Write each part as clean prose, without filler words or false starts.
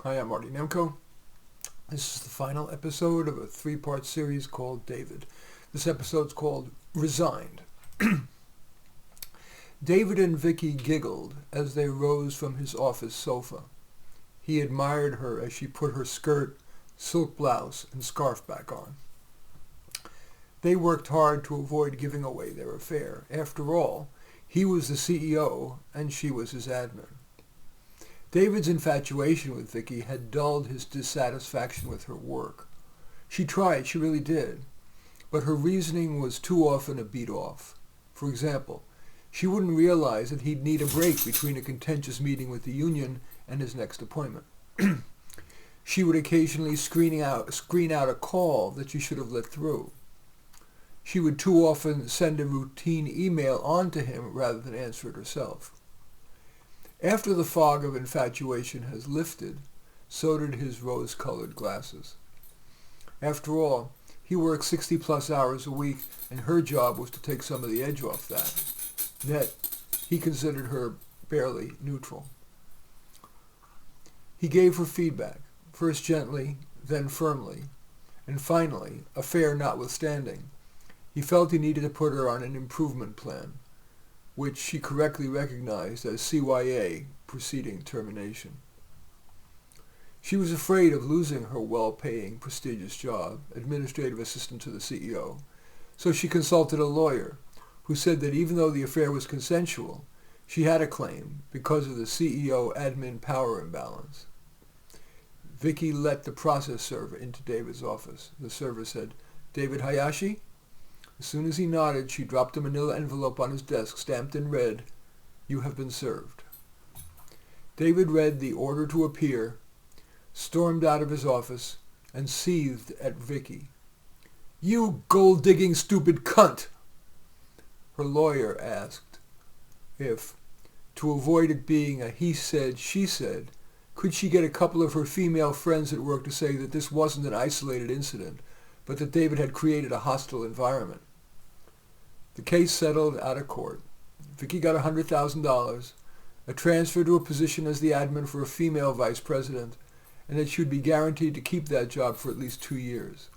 Hi, I'm Marty Nemko. This is the final episode of a three-part series called David. This episode's called Resigned. David and Vicky giggled as they rose from his office sofa. He admired her as she put her skirt, silk blouse, and scarf back on. They worked hard to avoid giving away their affair. After all, he was the CEO and she was his admin. David's infatuation with Vicky had dulled his dissatisfaction with her work. She tried, she really did, but her reasoning was too often a beat-off. For example, she wouldn't realize that he'd need a break between a contentious meeting with the union and his next appointment. She would occasionally screen out a call that she should have let through. She would too often send a routine email on to him rather than answer it herself. After the fog of infatuation has lifted, so did his rose-colored glasses. After all, he worked 60-plus hours a week, and her job was to take some of the edge off that. Yet, he considered her barely neutral. He gave her feedback, first gently, then firmly, and finally, affair notwithstanding, he felt he needed to put her on an improvement plan, which she correctly recognized as CYA preceding termination. She was afraid of losing her well-paying, prestigious job, administrative assistant to the CEO, so she consulted a lawyer who said that even though the affair was consensual, she had a claim because of the CEO-admin power imbalance. Vicky let the process server into David's office. The server said, "David Hayashi?" As soon as he nodded, she dropped a manila envelope on his desk, stamped in red, "You have been served." David read the order to appear, stormed out of his office, and seethed at Vicky. "You gold-digging stupid cunt!" Her lawyer asked if, to avoid it being a he said, she said, could she get a couple of her female friends at work to say that this wasn't an isolated incident, but that David had created a hostile environment. The case settled out of court. Vicky got $100,000, a transfer to a position as the admin for a female vice president, and that she would be guaranteed to keep that job for at least 2 years.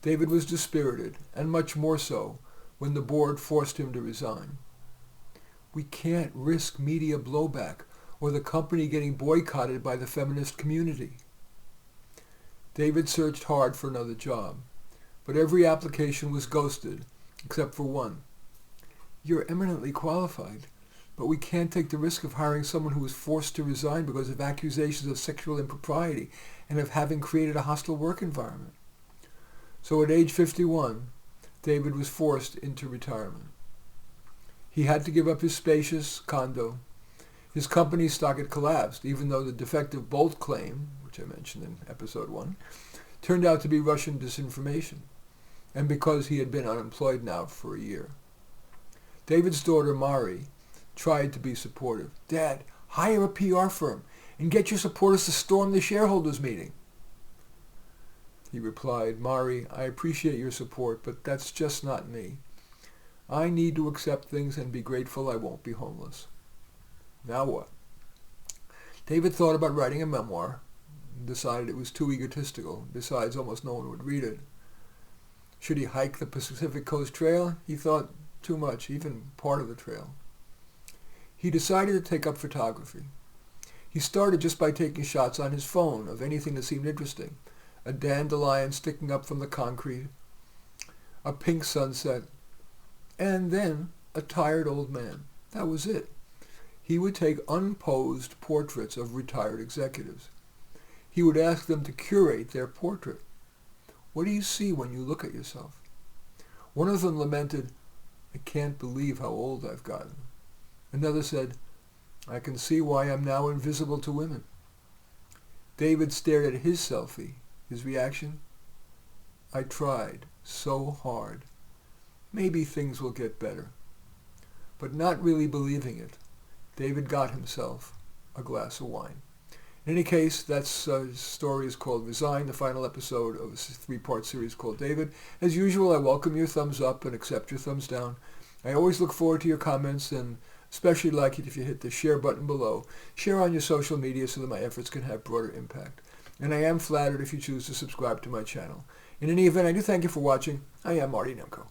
David was dispirited, and much more so, when the board forced him to resign. "We can't risk media blowback or the company getting boycotted by the feminist community." David searched hard for another job, but every application was ghosted, except for one. "You're eminently qualified, but we can't take the risk of hiring someone who was forced to resign because of accusations of sexual impropriety and of having created a hostile work environment." So at age 51, David was forced into retirement. He had to give up his spacious condo. His company's stock had collapsed, even though the defective Bolt claim, which I mentioned in episode 1, turned out to be Russian disinformation, and because he had been unemployed now for a year. David's daughter, Mari, tried to be supportive. "Dad, hire a PR firm and get your supporters to storm the shareholders' meeting." He replied, "Mari, I appreciate your support, but that's just not me. I need to accept things and be grateful I won't be homeless." Now what? David thought about writing a memoir, decided it was too egotistical. Besides, almost no one would read it. Should he hike the Pacific Coast Trail? He thought too much, even part of the trail. He decided to take up photography. He started just by taking shots on his phone of anything that seemed interesting. A dandelion sticking up from the concrete, a pink sunset, and then a tired old man. That was it. He would take unposed portraits of retired executives. He would ask them to curate their portrait. "What do you see when you look at yourself?" One of them lamented, "I can't believe how old I've gotten." Another said, "I can see why I'm now invisible to women." David stared at his selfie. His reaction? "I tried so hard. Maybe things will get better." But not really believing it, David got himself a glass of wine. In any case, that story is called Resigned, the final episode of a three-part series called David. As usual, I welcome your thumbs up and accept your thumbs down. I always look forward to your comments and Especially like it if you hit the share button below. Share on your social media so that my efforts can have broader impact. And I am flattered if you choose to subscribe to my channel. In any event, I do thank you for watching. I am Marty Nemko.